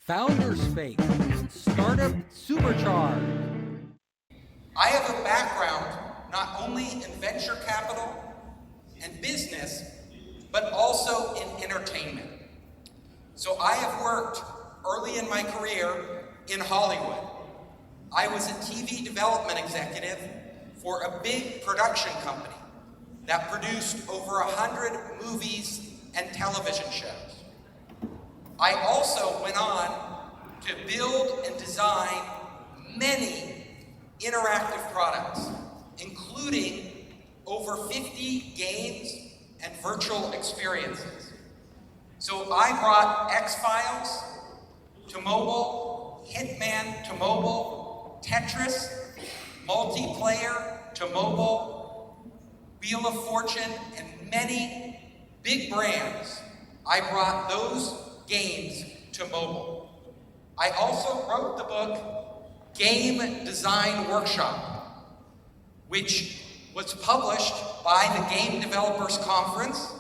Founders Space, Startup Supercharged. I have a background not only in venture capital and business, but also in entertainment. So I have worked early in my career in Hollywood. I was a TV development executive for a big production company that produced over 100 movies and television shows. I also went on to build and design many interactive products, including over 50 games and virtual experiences. So I brought X-Files to mobile, Hitman to mobile, Tetris, multiplayer to mobile, Wheel of Fortune, and many big brands. I brought those games to mobile. I also wrote the book Game Design Workshop, which was published by the Game Developers Conference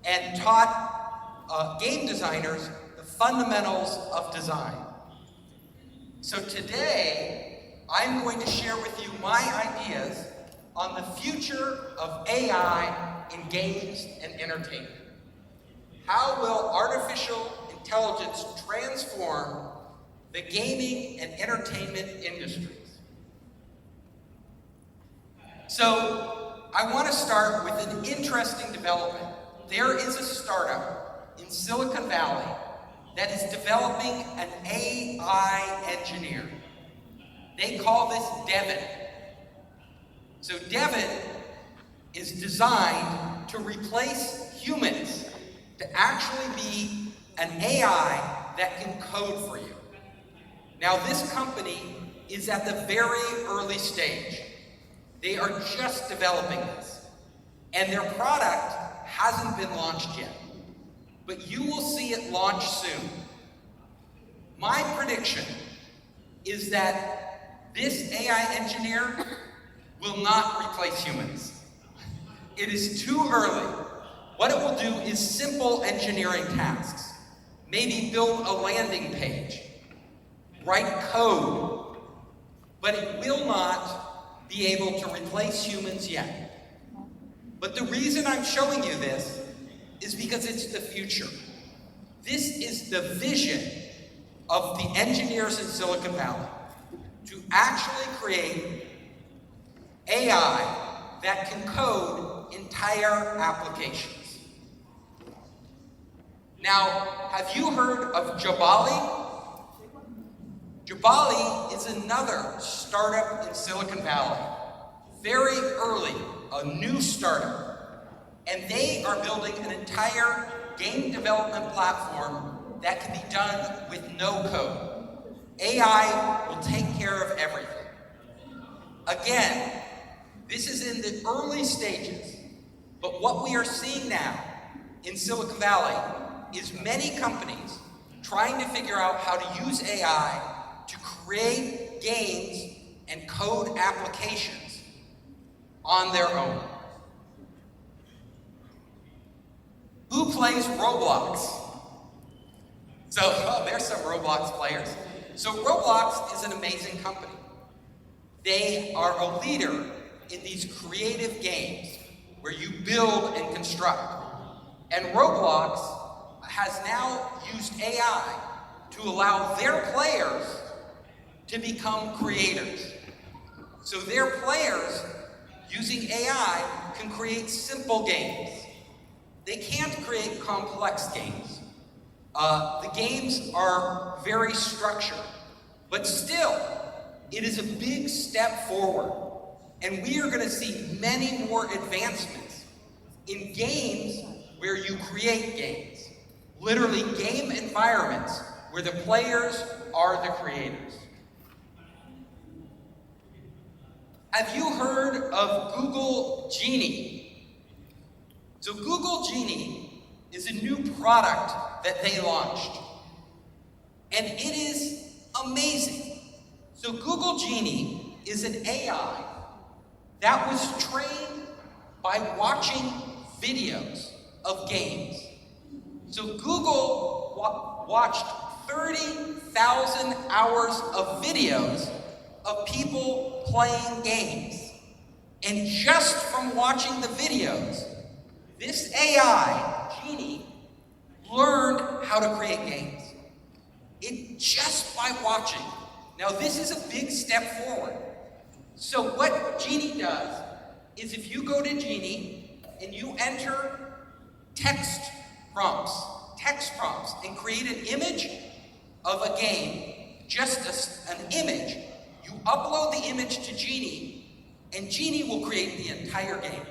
and taught game designers the fundamentals of design. So today, I'm going to share with you my ideas on the future of AI in games and entertainment. How will artificial intelligence transform the gaming and entertainment industries? So, I want to start with an interesting development. There is a startup in Silicon Valley that is developing an AI engineer. They call this Devin. So Devin is designed to replace humans, to actually be an AI that can code for you. Now this company is at the very early stage. They are just developing this, and their product hasn't been launched yet, but you will see it launch soon. My prediction is that this AI engineer will not replace humans. It is too early. What it will do is simple engineering tasks. Maybe build a landing page, write code, but it will not be able to replace humans yet. But the reason I'm showing you this is because it's the future. This is the vision of the engineers in Silicon Valley, to actually create AI that can code entire applications. Now, have you heard of Jabali? Jabali is another startup in Silicon Valley, very early, a new startup, and they are building an entire game development platform that can be done with no code. AI will take care of everything. Again, this is in the early stages, but what we are seeing now in Silicon Valley is many companies trying to figure out how to use AI to create games and code applications on their own. Who plays Roblox? So, there's some Roblox players. So Roblox is an amazing company. They are a leader in these creative games where you build and construct. And Roblox has now used AI to allow their players to become creators. So their players, using AI, can create simple games. They can't create complex games. The games are very structured, but still, it is a big step forward. And we are going to see many more advancements in games where you create games. Literally game environments where the players are the creators. Have you heard of Google Genie? So Google Genie is a new product that they launched. And it is amazing. So Google Genie is an AI that was trained by watching videos of games. So Google watched 30 1,000 hours of videos of people playing games. And just from watching the videos, this AI, Genie, learned how to create games. Just by watching. Now this is a big step forward. So what Genie does is if you go to Genie and you enter text prompts, and create an image of a game, just an image, you upload the image to Genie, and Genie will create the entire game.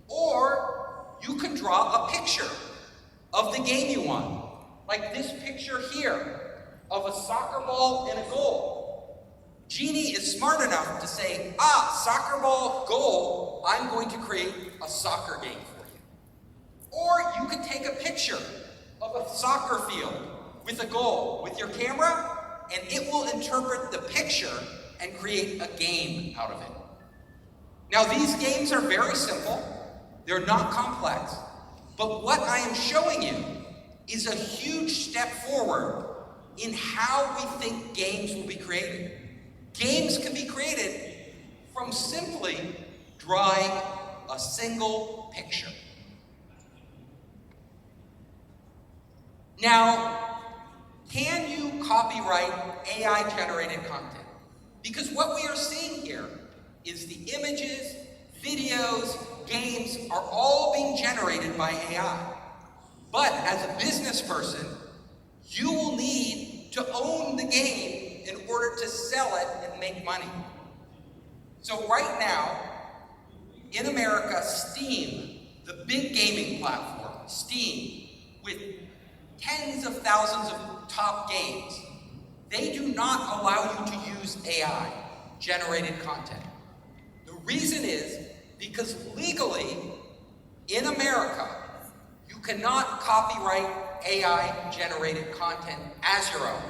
Or you can draw a picture of the game you want, like this picture here of a soccer ball and a goal. Genie is smart enough to say, soccer ball, goal, I'm going to create a soccer game for you. Or you could take a picture of a soccer field with a goal with your camera, and it will interpret the picture and create a game out of it. Now these games are very simple, they're not complex, but what I am showing you is a huge step forward in how we think games will be created. Games can be created from simply drawing a single picture. Now, can you copyright AI-generated content? Because what we are seeing here is the images, videos, games are all being generated by AI. But as a business person, you will need to own the game in order to sell it and make money. So right now, in America, Steam, the big gaming platform, Steam, with tens of thousands of top games, they do not allow you to use AI-generated content. The reason is because legally, in America, you cannot copyright AI-generated content as your own.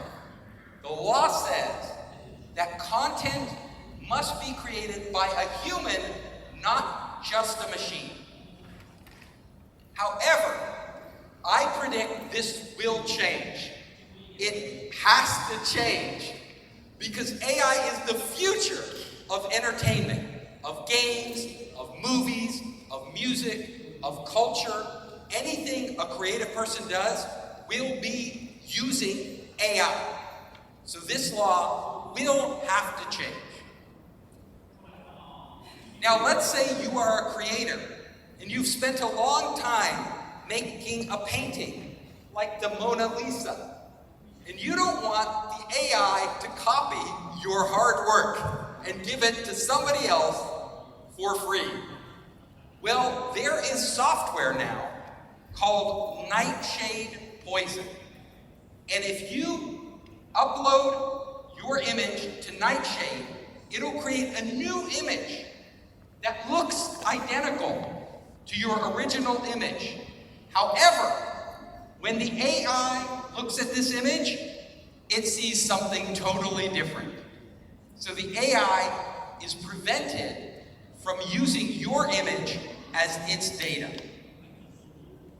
The law says that content must be created by a human, not just a machine. However, I predict this will change. It has to change because AI is the future of entertainment, of games, of movies, of music, of culture. Anything a creative person does will be using AI. So this law will have to change. Now let's say you are a creator and you've spent a long time making a painting like the Mona Lisa, and you don't want the AI to copy your hard work and give it to somebody else for free. Well, there is software now called Nightshade Poison. And if you upload your image to Nightshade, it'll create a new image that looks identical to your original image. However, when the AI looks at this image, it sees something totally different. So the AI is prevented from using your image as its data.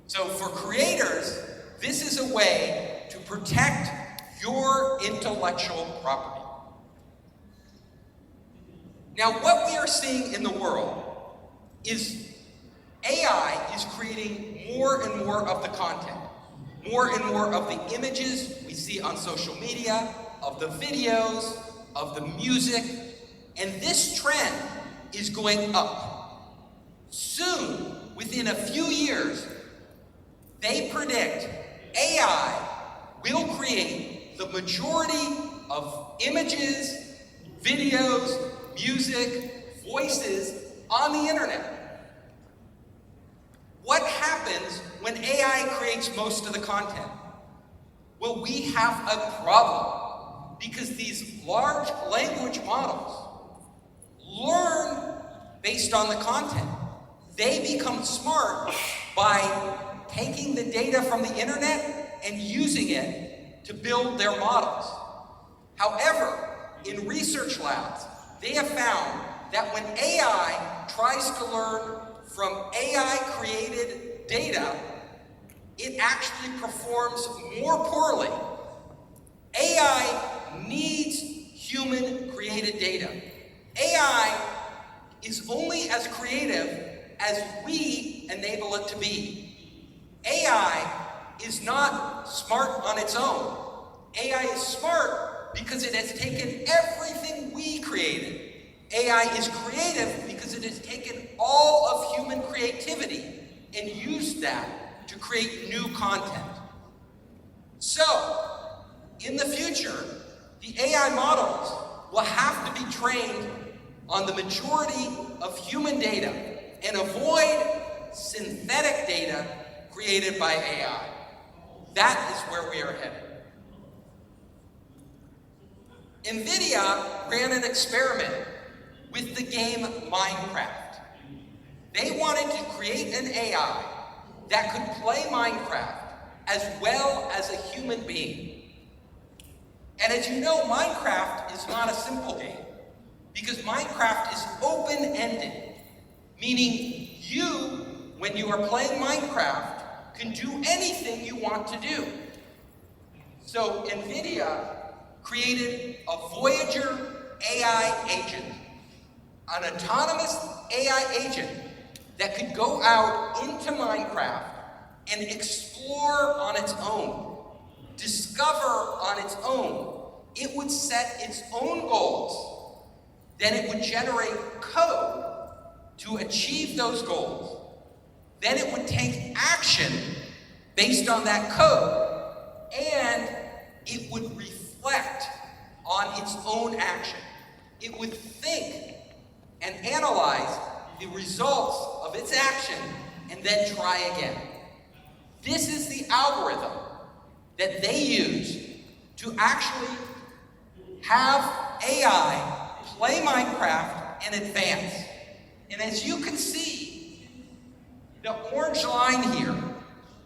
So for creators, this is a way to protect your intellectual property. Now, what we are seeing in the world is AI is creating more and more of the content, more and more of the images we see on social media, of the videos, of the music, and this trend is going up. Soon, within a few years, they predict AI will create the majority of images, videos, music, voices on the internet. What happens when AI creates most of the content? Well, we have a problem because these large language models learn based on the content. They become smart by taking the data from the internet and using it to build their models. However, in research labs, they have found that when AI tries to learn from AI-created data, it actually performs more poorly. human-created data. AI is only as creative as we enable it to be. AI is not smart on its own. AI is smart because it has taken everything we created. AI is creative because it has taken all of human creativity and used that to create new content. So, in the future, the AI models will have to be trained on the majority of human data and avoid synthetic data created by AI. That is where we are headed. NVIDIA ran an experiment with the game Minecraft. They wanted to create an AI that could play Minecraft as well as a human being. And as you know, Minecraft is not a simple game because Minecraft is open-ended, meaning you, when you are playing Minecraft, can do anything you want to do. So NVIDIA created a Voyager AI agent, an autonomous AI agent that could go out into Minecraft and explore on its own, discover on its own. It would set its own goals. Then it would generate code to achieve those goals. Then it would take action based on that code, and it would reflect on its own action. It would think and analyze the results of its action and then try again. This is the algorithm that they use to actually have AI play Minecraft and advance. And as you can see, the orange line here,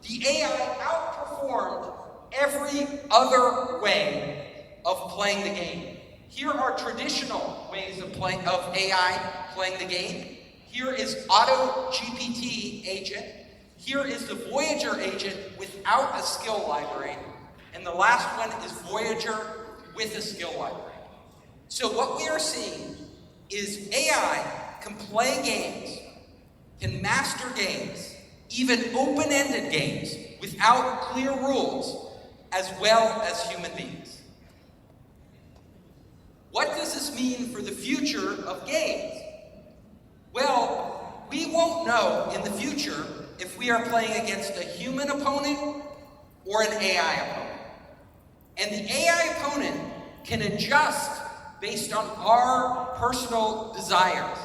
the AI outperformed every other way of playing the game. Here are traditional ways of AI playing the game. Here is AutoGPT agent. Here is the Voyager agent without a skill library. And the last one is Voyager with a skill library. So what we are seeing is AI can play games, can master games, even open-ended games without clear rules, as well as human beings. What does this mean for the future of games? Well, we won't know in the future if we are playing against a human opponent or an AI opponent. And the AI opponent can adjust based on our personal desires.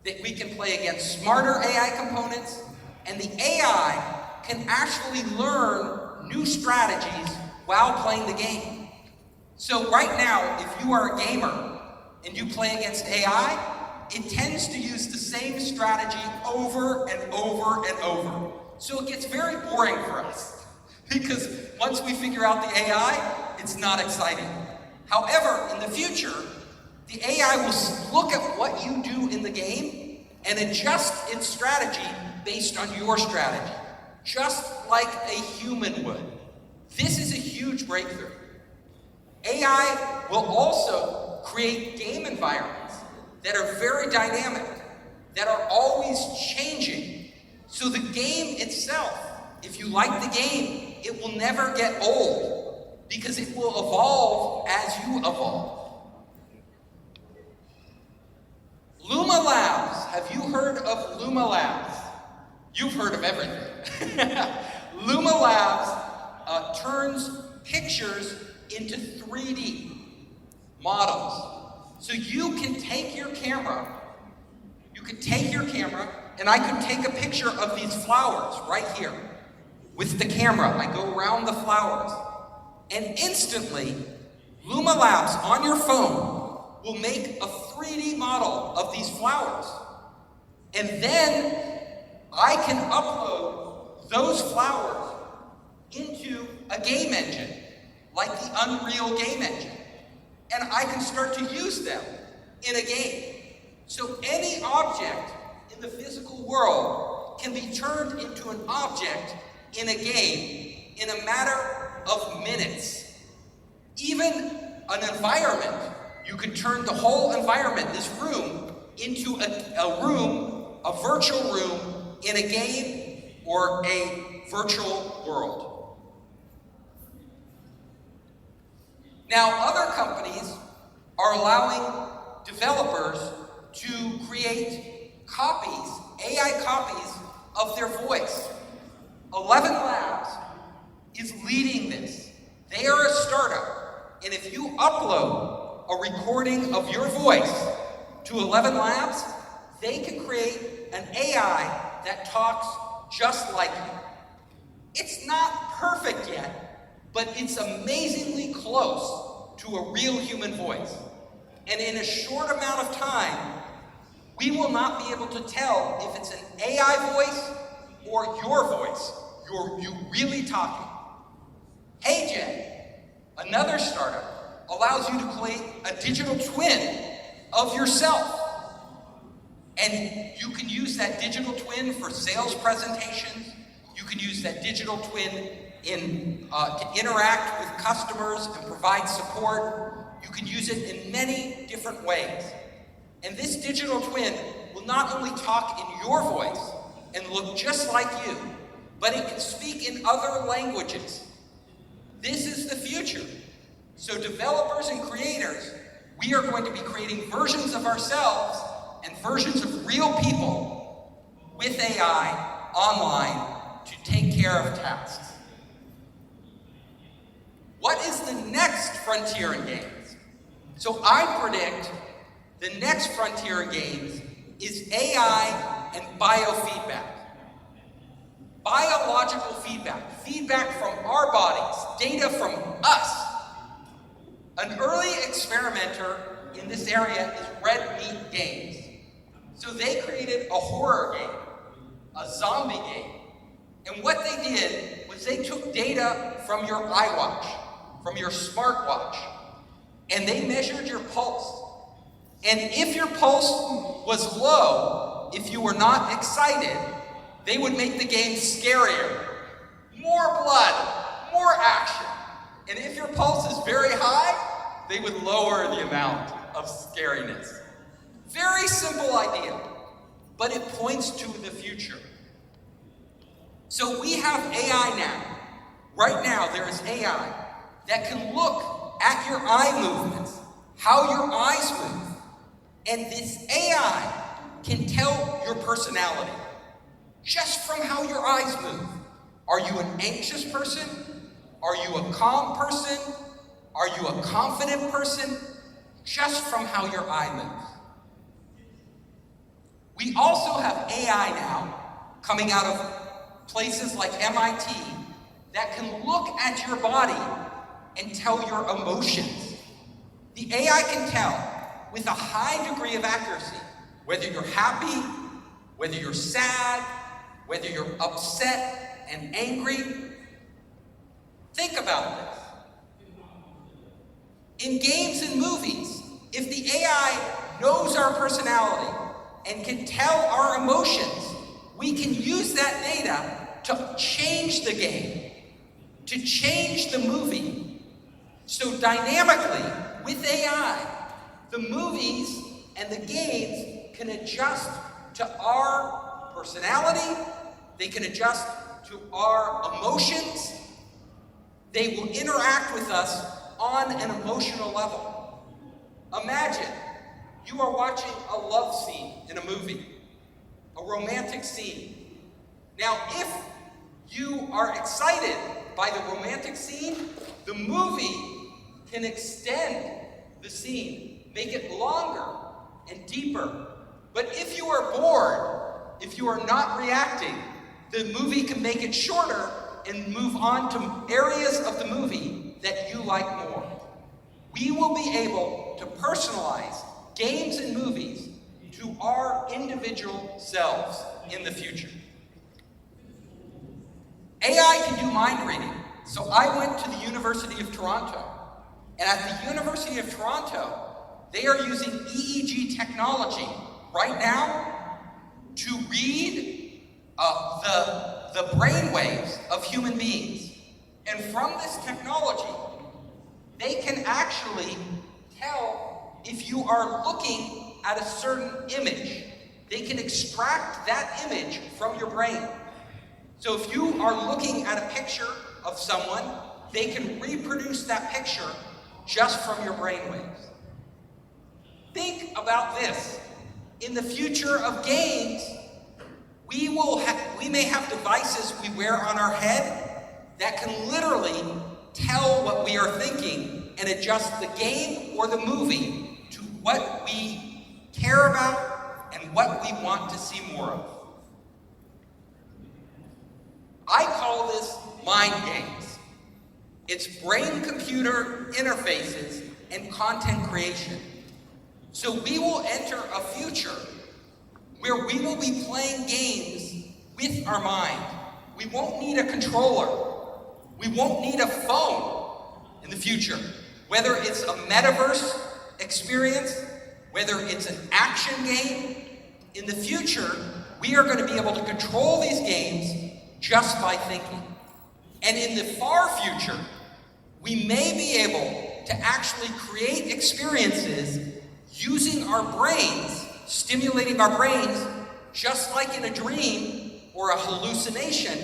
That we can play against smarter AI components, and the AI can actually learn new strategies while playing the game. So right now, if you are a gamer and you play against AI, it tends to use the same strategy over and over and over. So it gets very boring for us because once we figure out the AI, it's not exciting. However, in the future, the AI will look at what you do in the game and adjust its strategy based on your strategy, just like a human would. This is a huge breakthrough. AI will also create game environments that are very dynamic, that are always changing. So the game itself, if you like the game, it will never get old because it will evolve as you evolve. Luma Labs, have you heard of Luma Labs? You've heard of everything. Luma Labs turns pictures into 3D models. So you can take your camera, and I could take a picture of these flowers right here. With the camera, I go around the flowers. And instantly, Luma Labs on your phone will make a 3D model of these flowers. And then I can upload those flowers into a game engine, like the Unreal Game Engine. And I can start to use them in a game. So any object in the physical world can be turned into an object in a game in a matter of minutes. Even an environment you can turn the whole environment, this room, into a virtual room in a game or a virtual world. Now, other companies are allowing developers to create copies, AI copies of their voice. 11 Labs is leading this. They are a startup, and if you upload a recording of your voice to 11 Labs, they can create an AI that talks just like you. It's not perfect yet, but it's amazingly close to a real human voice. And in a short amount of time, we will not be able to tell if it's an AI voice or your voice. You really talking. HeyGen, another startup, allows you to create a digital twin of yourself. And you can use that digital twin for sales presentations. You can use that digital twin to interact with customers and provide support. You can use it in many different ways. And this digital twin will not only talk in your voice and look just like you, but it can speak in other languages. This is the future. So developers and creators, we are going to be creating versions of ourselves and versions of real people with AI online to take care of tasks. What is the next frontier in games? So I predict the next frontier in games is AI and biofeedback. Biological feedback, feedback from our bodies, data from us. An early experimenter in this area is Red Meat Games. So they created a horror game, a zombie game. And what they did was they took data from your iWatch, from your smartwatch, and they measured your pulse. And if your pulse was low, if you were not excited, they would make the game scarier. More blood, more action. And if your pulse is very high, they would lower the amount of scariness. Very simple idea, but it points to the future. So we have AI now. Right now, there is AI that can look at your eye movements, how your eyes move. And this AI can tell your personality just from how your eyes move. Are you an anxious person? Are you a calm person? Are you a confident person? Just from how your eye moves. We also have AI now coming out of places like MIT that can look at your body and tell your emotions. The AI can tell with a high degree of accuracy whether you're happy, whether you're sad, whether you're upset and angry. Think about this. In games and movies, if the AI knows our personality and can tell our emotions, we can use that data to change the game, to change the movie. So dynamically, with AI, the movies and the games can adjust to our personality, they can adjust to our emotions, they will interact with us on an emotional level. Imagine you are watching a love scene in a movie, a romantic scene. Now, if you are excited by the romantic scene, the movie can extend the scene, make it longer and deeper. But if you are bored, if you are not reacting, the movie can make it shorter and move on to areas of the movie that you like more. We will be able to personalize games and movies to our individual selves in the future. AI can do mind reading. So I went to the University of Toronto, and at the University of Toronto, they are using EEG technology right now to read the brain waves of human beings. And from this technology, they can actually tell if you are looking at a certain image, they can extract that image from your brain. So if you are looking at a picture of someone, they can reproduce that picture just from your brainwaves. Think about this. In the future of games, we may have devices we wear on our head that can literally tell what we are thinking and adjust the game or the movie to what we care about and what we want to see more of. I call this mind games. It's brain-computer interfaces and content creation. So we will enter a future where we will be playing games with our mind. We won't need a controller. We won't need a phone in the future. Whether it's a metaverse experience, whether it's an action game, in the future, we are going to be able to control these games just by thinking. And in the far future, we may be able to actually create experiences using our brains, stimulating our brains, just like in a dream or a hallucination,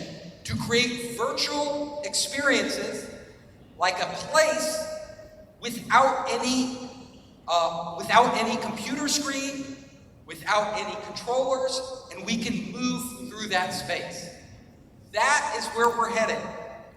to create virtual experiences like a place without any computer screen, without any controllers, and we can move through that space. That is where we're headed.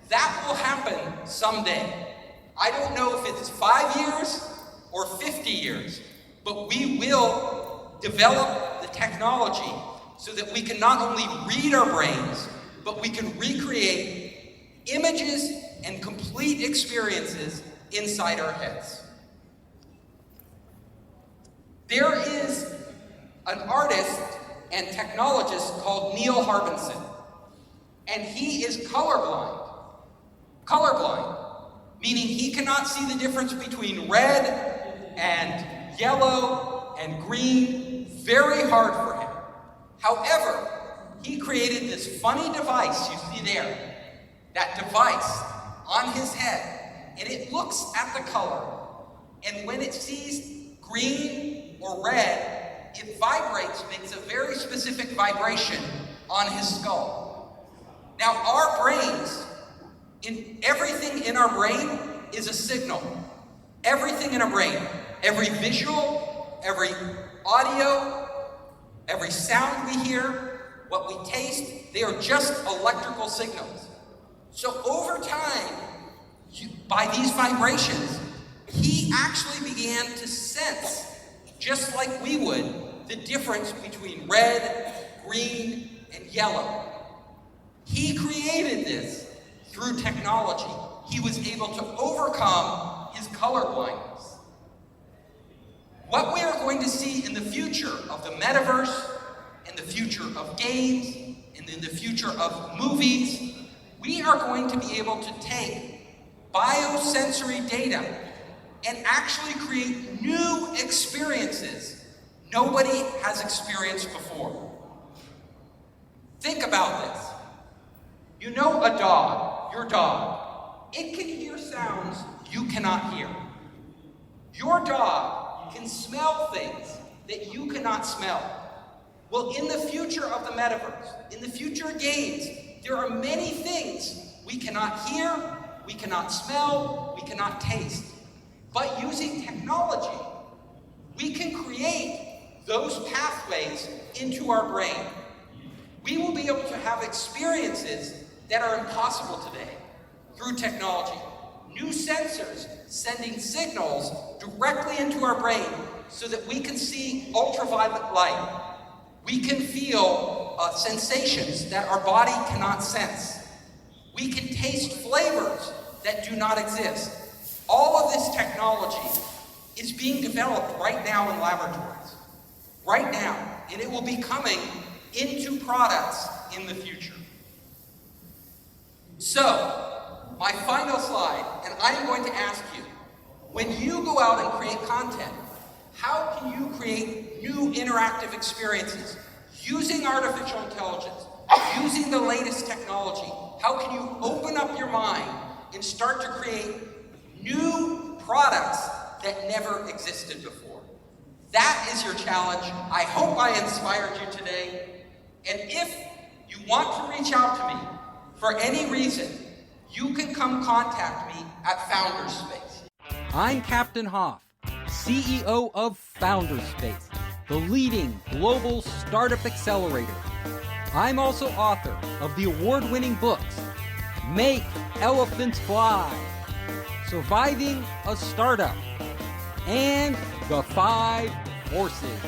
That will happen someday. I don't know if it's 5 years or 50 years, but we will develop the technology so that we can not only read our brains, but we can recreate images and complete experiences inside our heads. There is an artist and technologist called Neil Harbinson, and he is colorblind. Colorblind, meaning he cannot see the difference between red and yellow and green. Very hard for him. However, he created this funny device you see there, that device on his head, and it looks at the color, and when it sees green or red, it vibrates, makes a very specific vibration on his skull. Now, our brains, everything in our brain is a signal. Everything in our brain, every visual, every audio, every sound we hear, what we taste, they are just electrical signals. So over time, by these vibrations, he actually began to sense, just like we would, the difference between red, green, and yellow. He created this through technology. He was able to overcome his color blindness. What we are going to see in the future of the metaverse, in the future of games, and in the future of movies, we are going to be able to take biosensory data and actually create new experiences nobody has experienced before. Think about this. You know a dog, your dog, it can hear sounds you cannot hear. Your dog can smell things that you cannot smell. Well, in the future of the metaverse, in the future games, there are many things we cannot hear, we cannot smell, we cannot taste. But using technology, we can create those pathways into our brain. We will be able to have experiences that are impossible today through technology. New sensors sending signals directly into our brain so that we can see ultraviolet light. We can feel sensations that our body cannot sense. We can taste flavors that do not exist. All of this technology is being developed right now in laboratories. Right now. And it will be coming into products in the future. So, my final slide, and I am going to ask you, when you go out and create content, how can you create new interactive experiences using artificial intelligence, using the latest technology? How can you open up your mind and start to create new products that never existed before. That is your challenge. I hope I inspired you today. And if you want to reach out to me for any reason, you can come contact me at Founderspace. I'm Captain Hoff, CEO of Founderspace, the leading global startup accelerator. I'm also author of the award-winning books, Make Elephants Fly, Surviving a Startup, and The 5 Forces.